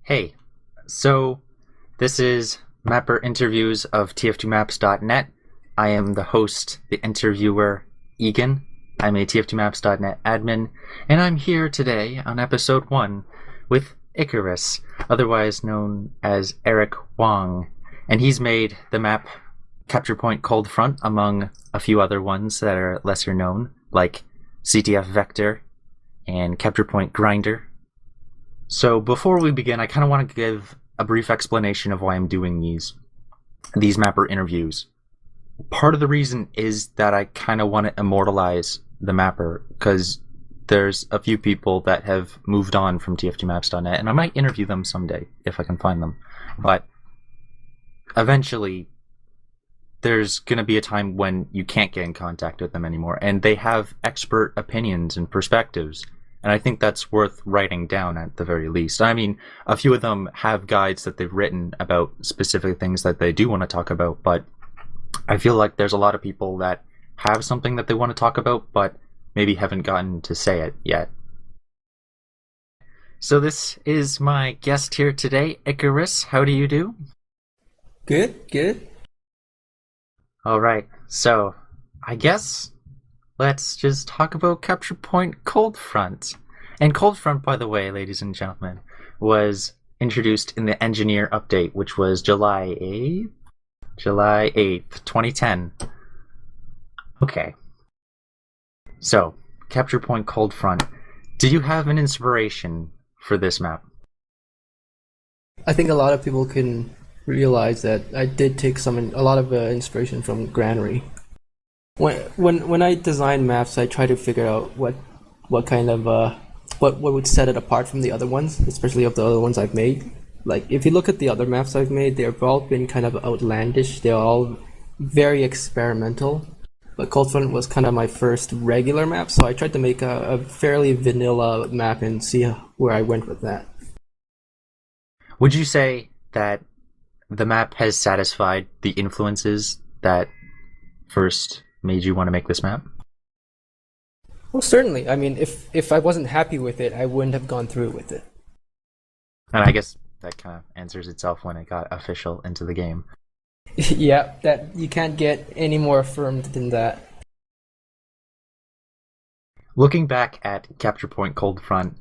Hey, so this is Mapper Interviews of TF2Maps.net. I am the host, the interviewer, Egan. I'm a TF2Maps.net admin, and I'm here today on episode 1 with Icarus, otherwise known as Eric Wong. And he's made the map Capture Point Cold Front, among a few other ones that are lesser known, like CTF Vector and Capture Point Grinder. So before we begin, I kind of want to give a brief explanation of why I'm doing these mapper interviews. Part of the reason is that I kind of want to immortalize the mapper, because there's a few people that have moved on from TF2Maps.net, and I might interview them someday if I can find them. But eventually, there's going to be a time when you can't get in contact with them anymore, and they have expert opinions and perspectives. And I think that's worth writing down at the very least. I mean, a few of them have guides that they've written about specific things that they do want to talk about, but I feel like there's a lot of people that have something that they want to talk about, but maybe haven't gotten to say it yet. So this is my guest here today, Icarus. How do you do? Good. All right, so I guess let's just talk about Capture Point Cold Front. And Cold Front, by the way, ladies and gentlemen, was introduced in the Engineer update, which was July 8th? July 8th, 2010. Okay. So, Capture Point Cold Front. Did you have an inspiration for this map? I think a lot of people can realize that I did take a lot of inspiration from Granary. When I design maps, I try to figure out what kind of what would set it apart from the other ones, especially of the other ones I've made. Like if you look at the other maps I've made, they've all been kind of outlandish. They're all very experimental. But Cold Front was kind of my first regular map, so I tried to make a fairly vanilla map and see where I went with that. Would you say that the map has satisfied the influences that first made you want to make this map? Well, certainly. I mean, if I wasn't happy with it, I wouldn't have gone through with it. And I guess that kind of answers itself when it got official into the game. Yeah, that you can't get any more affirmed than that. Looking back at Capture Point Cold Front,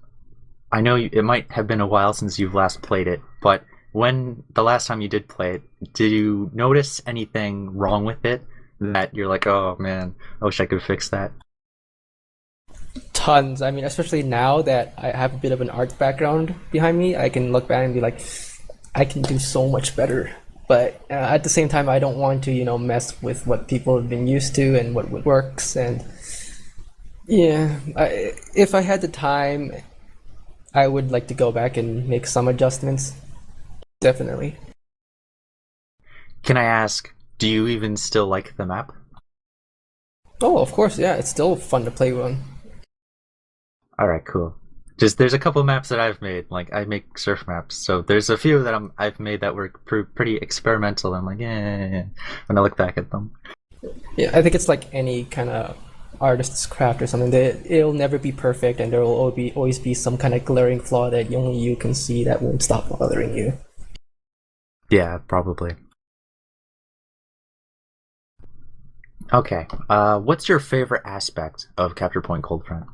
I know it might have been a while since you've last played it, but when the last time you did play it, did you notice anything wrong with it that you're like, oh man, I wish I could fix that? Tons. I mean, especially now that I have a bit of an art background behind me, I can look back and be like, I can do so much better. But at the same time, I don't want to, mess with what people have been used to and what works. And yeah, if I had the time, I would like to go back and make some adjustments. Definitely. Can I ask, do you even still like the map? Oh, of course, yeah. It's still fun to play on. Alright, cool. Just there's a couple maps that I've made, like I make surf maps, so there's a few that I've made that were pretty experimental. I'm like, yeah, when I look back at them. Yeah, I think it's like any kind of artist's craft or something. It'll never be perfect, and there will always be some kind of glaring flaw that only you can see that won't stop bothering you. Yeah, probably. Okay, what's your favorite aspect of Capture Point Cold Front?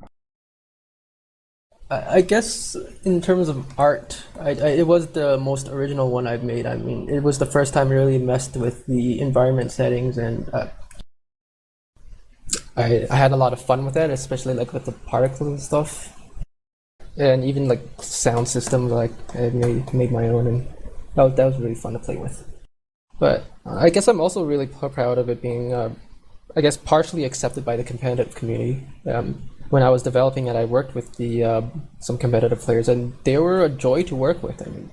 I guess in terms of art, it was the most original one I've made. I mean, it was the first time I really messed with the environment settings, and I had a lot of fun with that, especially like with the particles and stuff, and even like sound system. Like I made my own, and that was really fun to play with. But I guess I'm also really proud of it being, I guess, partially accepted by the competitive community. When I was developing it, I worked with some competitive players, and they were a joy to work with. I mean,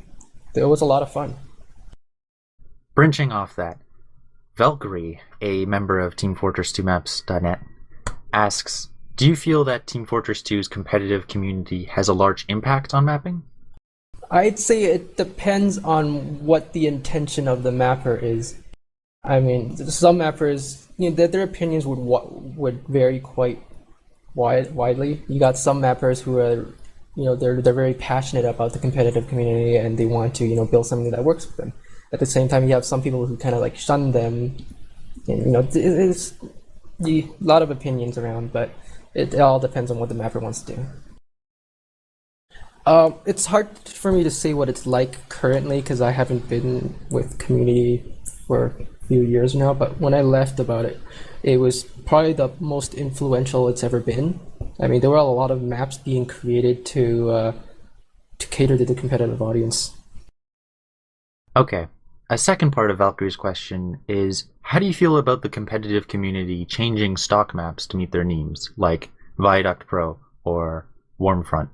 it was a lot of fun. Branching off that, Valkyrie, a member of Team Fortress 2Maps.net, asks, do you feel that Team Fortress 2's competitive community has a large impact on mapping? I'd say it depends on what the intention of the mapper is. I mean, some mappers, their opinions would vary quite widely. You got some mappers who are they're very passionate about the competitive community and they want to build something that works for them. At the same time, you have some people who kind of like shun them. And, it's a lot of opinions around, but it all depends on what the mapper wants to do. It's hard for me to say what it's like currently because I haven't been with community for a few years now. But when I left about it, it was probably the most influential it's ever been. I mean, there were a lot of maps being created to cater to the competitive audience. Okay. A second part of Valkyrie's question is, how do you feel about the competitive community changing stock maps to meet their needs, like Viaduct Pro or Warmfront?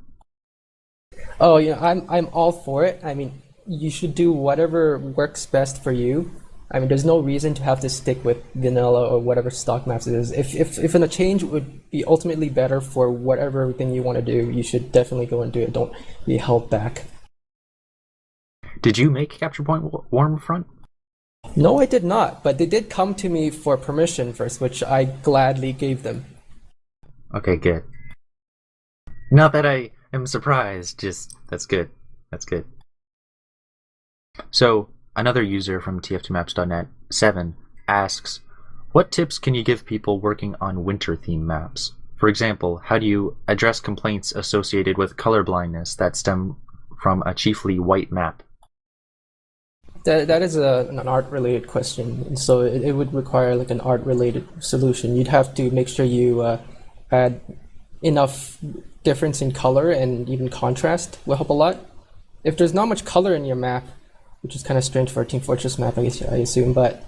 Oh, I'm all for it. I mean, you should do whatever works best for you. I mean, there's no reason to have to stick with vanilla or whatever stock maps it is. If a change would be ultimately better for whatever thing you want to do, you should definitely go and do it. Don't be held back. Did you make Capture Point Warmfront? No, I did not, but they did come to me for permission first, which I gladly gave them. Okay, good. Not that I am surprised, just that's good. That's good. So, another user from tf2maps.net, 7, asks, what tips can you give people working on winter theme maps? For example, how do you address complaints associated with color blindness that stem from a chiefly white map? That is an art-related question, so it would require like an art-related solution. You'd have to make sure you add enough difference in color and even contrast will help a lot. If there's not much color in your map, which is kind of strange for a Team Fortress map, I assume, but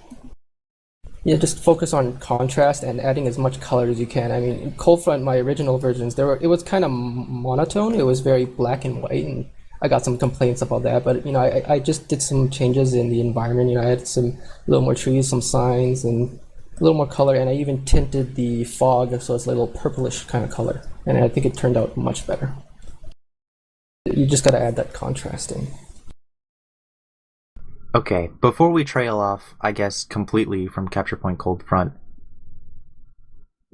just focus on contrast and adding as much color as you can. I mean, in Coldfront, my original versions, it was kind of monotone. It was very black and white, and I got some complaints about that. But I just did some changes in the environment. I added a little more trees, some signs, and a little more color, and I even tinted the fog so it's a little purplish kind of color, and I think it turned out much better. You just got to add that contrasting. Okay, before we trail off, I guess, completely from Capture Point Coldfront,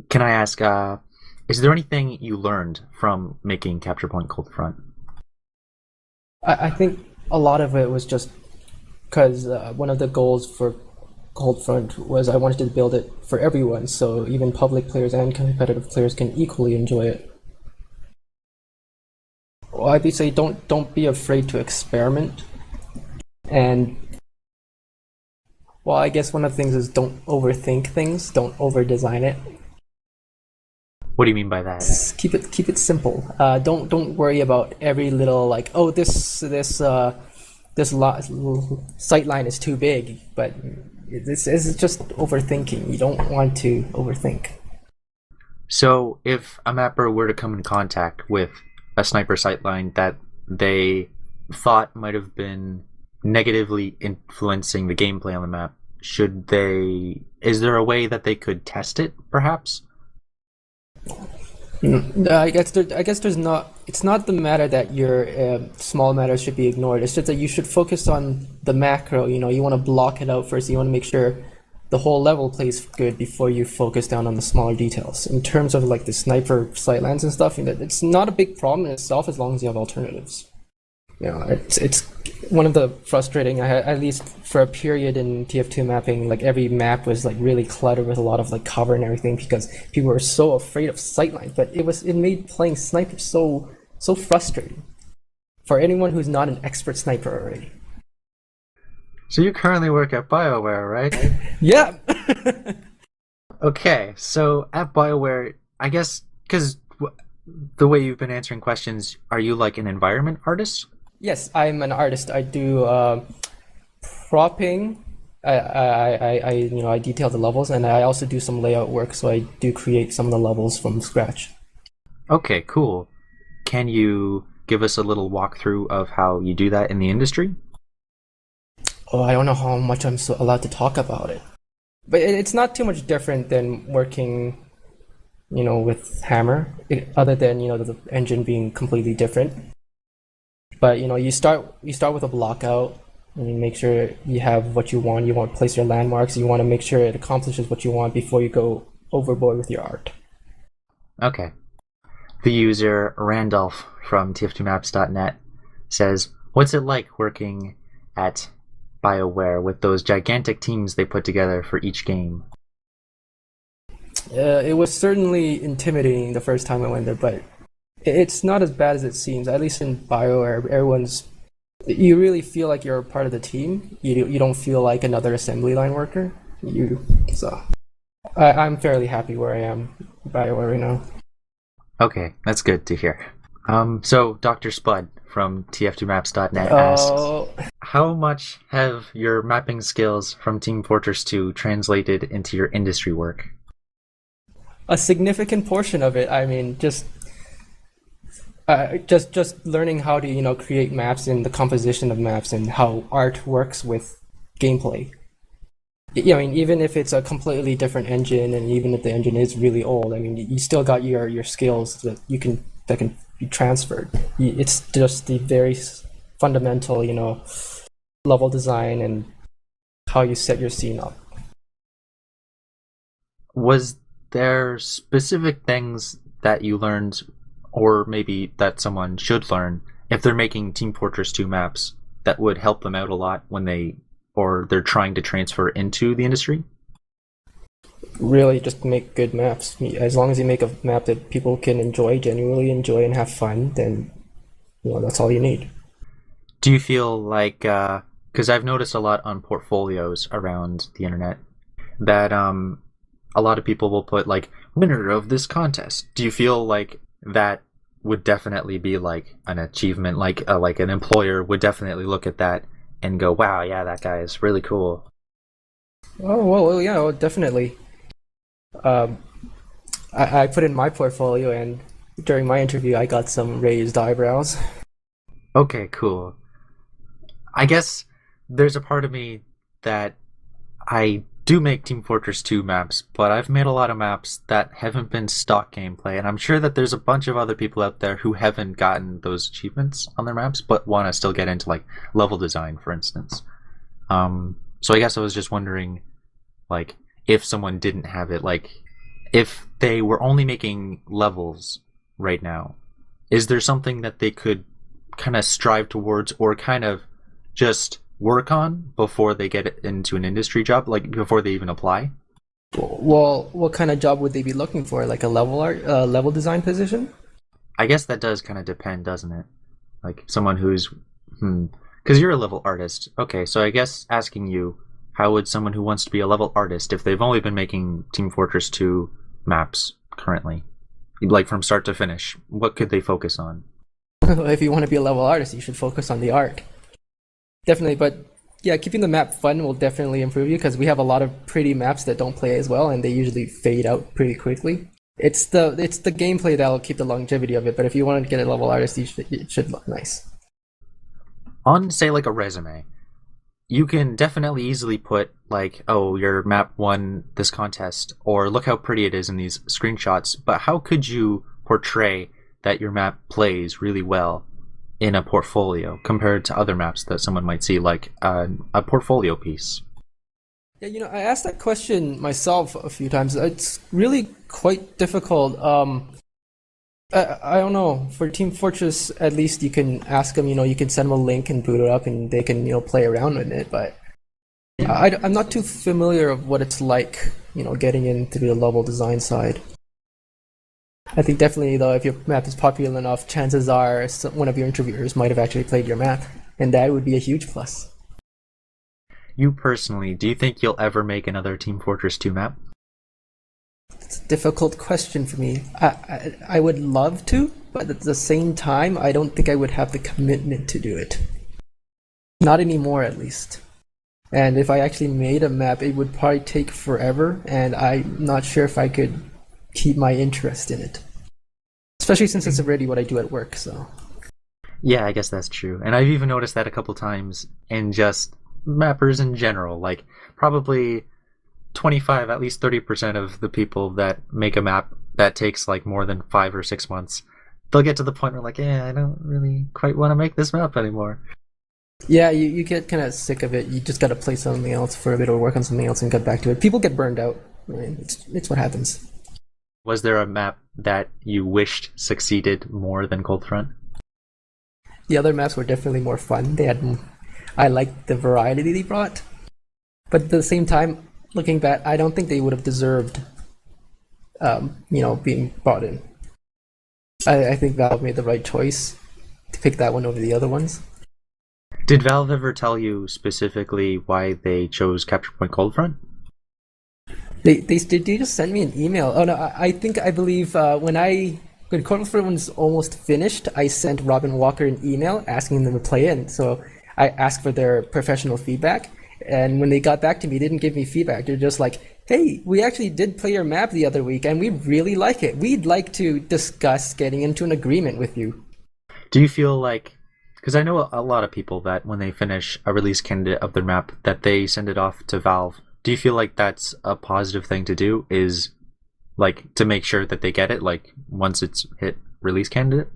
can I ask, is there anything you learned from making Capture Point Coldfront? I think a lot of it was just because one of the goals for Coldfront was I wanted to build it for everyone, so even public players and competitive players can equally enjoy it. Well, I'd say don't be afraid to experiment, and well, I guess one of the things is don't overthink things, don't over-design it. What do you mean by that? Just keep it simple. Don't worry about every little this sight line is too big, but this is just overthinking. You don't want to overthink. So if a mapper were to come in contact with a sniper sightline that they thought might have been negatively influencing the gameplay on the map, is there a way that they could test it, perhaps? I guess there's not. It's not the matter that your small matters should be ignored. It's just that you should focus on the macro. You want to block it out first. You want to make sure the whole level plays good before you focus down on the smaller details. In terms of like the sniper sightlines and stuff, it's not a big problem in itself as long as you have alternatives. It's one of the frustrating. At least for a period in TF2 mapping, like every map was like really cluttered with a lot of like cover and everything because people were so afraid of sightlines. But it made playing sniper so frustrating for anyone who's not an expert sniper already. So you currently work at BioWare, right? Yeah. Okay, so at BioWare, I guess because the way you've been answering questions, are you like an environment artist? Yes, I'm an artist. I do propping. I detail the levels, and I also do some layout work. So I do create some of the levels from scratch. Okay, cool. Can you give us a little walkthrough of how you do that in the industry? Oh, I don't know how much I'm allowed to talk about it, but it's not too much different than working, with Hammer. Other than the engine being completely different. But you start with a blockout, and you make sure you have what you want. You want to place your landmarks. You want to make sure it accomplishes what you want before you go overboard with your art. Okay. The user Randolph from tf2maps.net says, "What's it like working at BioWare with those gigantic teams they put together for each game?" It was certainly intimidating the first time I went there, but it's not as bad as it seems. At least in BioWare, you really feel like you're a part of the team. You don't feel like another assembly line worker. I'm fairly happy where I am in BioWare right now. Okay, that's good to hear. So Dr. Spud from tf2maps.net asks, how much have your mapping skills from Team Fortress 2 translated into your industry work? A significant portion of it. I mean, just learning how to create maps and the composition of maps and how art works with gameplay. I mean, even if it's a completely different engine, and even if the engine is really old, I mean, you still got your skills that can be transferred. It's just the very fundamental, level design and how you set your scene up. Was there specific things that you learned, or maybe that someone should learn, if they're making Team Fortress 2 maps, that would help them out a lot when they're trying to transfer into the industry? Really, just make good maps. As long as you make a map that people can genuinely enjoy and have fun, then that's all you need. Do you feel like, because I've noticed a lot on portfolios around the internet, that a lot of people will put like winner of this contest. Do you feel like that would definitely be like an achievement, like an employer would definitely look at that and go, wow, yeah, that guy is really cool? Oh, well, yeah, definitely. I put in my portfolio, and during my interview I got some raised eyebrows. Okay, cool. I guess there's a part of me that I do make Team Fortress 2 maps, but I've made a lot of maps that haven't been stock gameplay, and I'm sure that there's a bunch of other people out there who haven't gotten those achievements on their maps, but want to still get into like level design, for instance. So I guess I was just wondering, like, if someone didn't have it, like, if they were only making levels right now, is there something that they could kind of strive towards, or kind of just work on before they get into an industry job, like before they even apply? Well, what kind of job would they be looking for? Like a level design position? I guess that does kind of depend, doesn't it? Like someone who's, because you're a level artist. Okay, so I guess asking you, how would someone who wants to be a level artist, if they've only been making Team Fortress 2 maps currently, like from start to finish, what could they focus on? If you want to be a level artist, you should focus on the art. Definitely, but yeah, keeping the map fun will definitely improve you, because we have a lot of pretty maps that don't play as well, and they usually fade out pretty quickly. It's the gameplay that'll keep the longevity of it, but if you want to get a level artist, it should look nice. On, say, like a resume, you can definitely easily put like, oh, your map won this contest, or look how pretty it is in these screenshots, but how could you portray that your map plays really well in a portfolio compared to other maps that someone might see, like a portfolio piece? Yeah, I asked that question myself a few times. It's really quite difficult. I don't know. For Team Fortress, at least you can ask them, you can send them a link and boot it up, and they can, play around with it. But I'm not too familiar of what it's like, getting into the level design side. I think definitely, though, if your map is popular enough, chances are one of your interviewers might have actually played your map, and that would be a huge plus. You personally, do you think you'll ever make another Team Fortress 2 map? It's a difficult question for me. I would love to, but at the same time, I don't think I would have the commitment to do it. Not anymore, at least. And if I actually made a map, it would probably take forever, and I'm not sure if I could keep my interest in it. Especially since it's already what I do at work, so. Yeah, I guess that's true. And I've even noticed that a couple times in just mappers in general. Like, probably 25, at least 30% of the people that make a map that takes like more than 5 or 6 months, they'll get to the point where like, yeah, I don't really quite want to make this map anymore. Yeah, you get kind of sick of it. You just got to play something else for a bit, or work on something else and get back to it. People get burned out. I mean, it's what happens. Was there a map that you wished succeeded more than Coldfront? The other maps were definitely more fun. I liked the variety they brought, but at the same time, looking back, I don't think they would have deserved, being brought in. I think Valve made the right choice to pick that one over the other ones. Did Valve ever tell you specifically why they chose Capture Point Coldfront? They just sent me an email. Oh no, I believe when Coldfront was almost finished, I sent Robin Walker an email asking them to play it. And so I asked for their professional feedback, and when they got back to me, they didn't give me feedback. They're just like, "Hey, we actually did play your map the other week, and we really like it. We'd like to discuss getting into an agreement with you." Do you feel like, because I know a lot of people that when they finish a release candidate of their map, that they send it off to Valve. Do you feel like that's a positive thing to do, is like to make sure that they get it like once it's hit release candidate?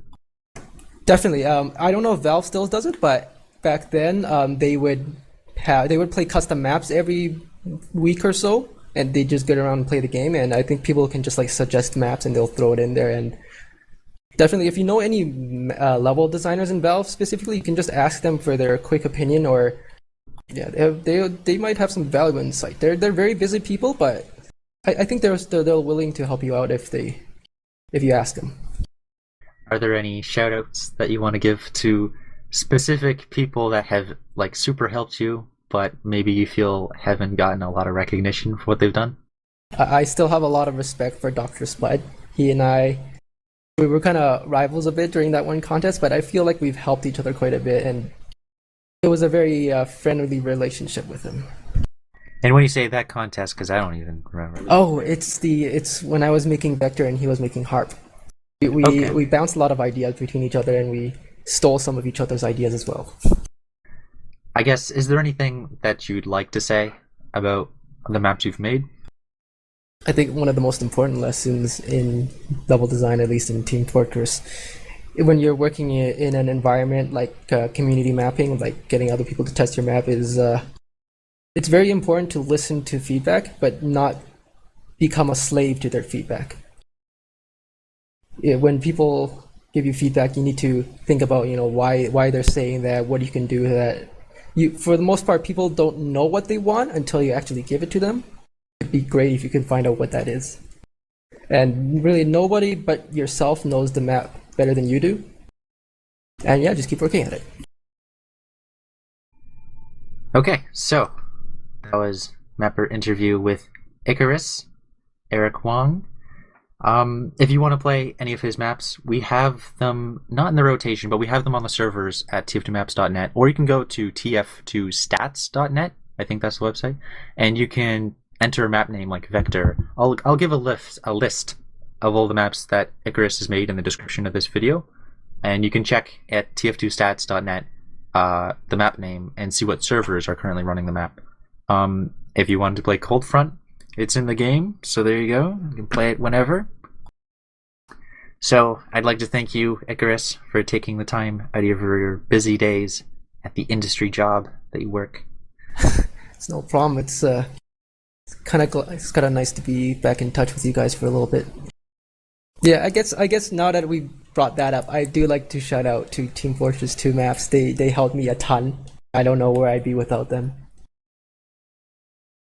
Definitely. I don't know if Valve still does it, but back then they would play custom maps every week or so, and they just get around and play the game. And I think people can just like suggest maps and they'll throw it in there. And definitely, if you know any level designers in Valve specifically, you can just ask them for their quick opinion, or yeah, they might have some valuable insight. They're very busy people, but I think they're willing to help you out if you ask them. Are there any shout outs that you want to give to specific people that have like super helped you, but maybe you feel haven't gotten a lot of recognition for what they've done? I still have a lot of respect for Dr. Spud. He and we were kind of rivals a bit during that one contest, but I feel like we've helped each other quite a bit, and it was a very friendly relationship with him. And when you say that contest, because I don't even remember. Oh, it's when I was making Vector and he was making Harp. We bounced a lot of ideas between each other, and we stole some of each other's ideas as well. I guess, is there anything that you'd like to say about the maps you've made? I think one of the most important lessons in level design, at least in Team Fortress, when you're working in an environment like community mapping, like getting other people to test your map, is it's very important to listen to feedback, but not become a slave to their feedback. When people give you feedback, you need to think about why they're saying that, what you can do that. For the most part, people don't know what they want until you actually give it to them. It'd be great if you could find out what that is. And really, nobody but yourself knows the map better than you do. And yeah, just keep working at it. Okay, so that was Mapper interview with Icarus, Eric Wong. If you want to play any of his maps, we have them not in the rotation, but we have them on the servers at tf2maps.net, or you can go to tf2stats.net. I think that's the website, and you can enter a map name like Vector. I'll give a list of all the maps that Icarus has made in the description of this video, and you can check at tf2stats.net the map name and see what servers are currently running the map. If you wanted to play Coldfront, it's in the game, so there you go. You can play it whenever. So I'd like to thank you, Icarus, for taking the time out of your busy days at the industry job that you work. It's no problem. It's kind of nice to be back in touch with you guys for a little bit. Yeah, I guess now that we brought that up, I do like to shout out to Team Fortress 2 maps. They helped me a ton. I don't know where I'd be without them.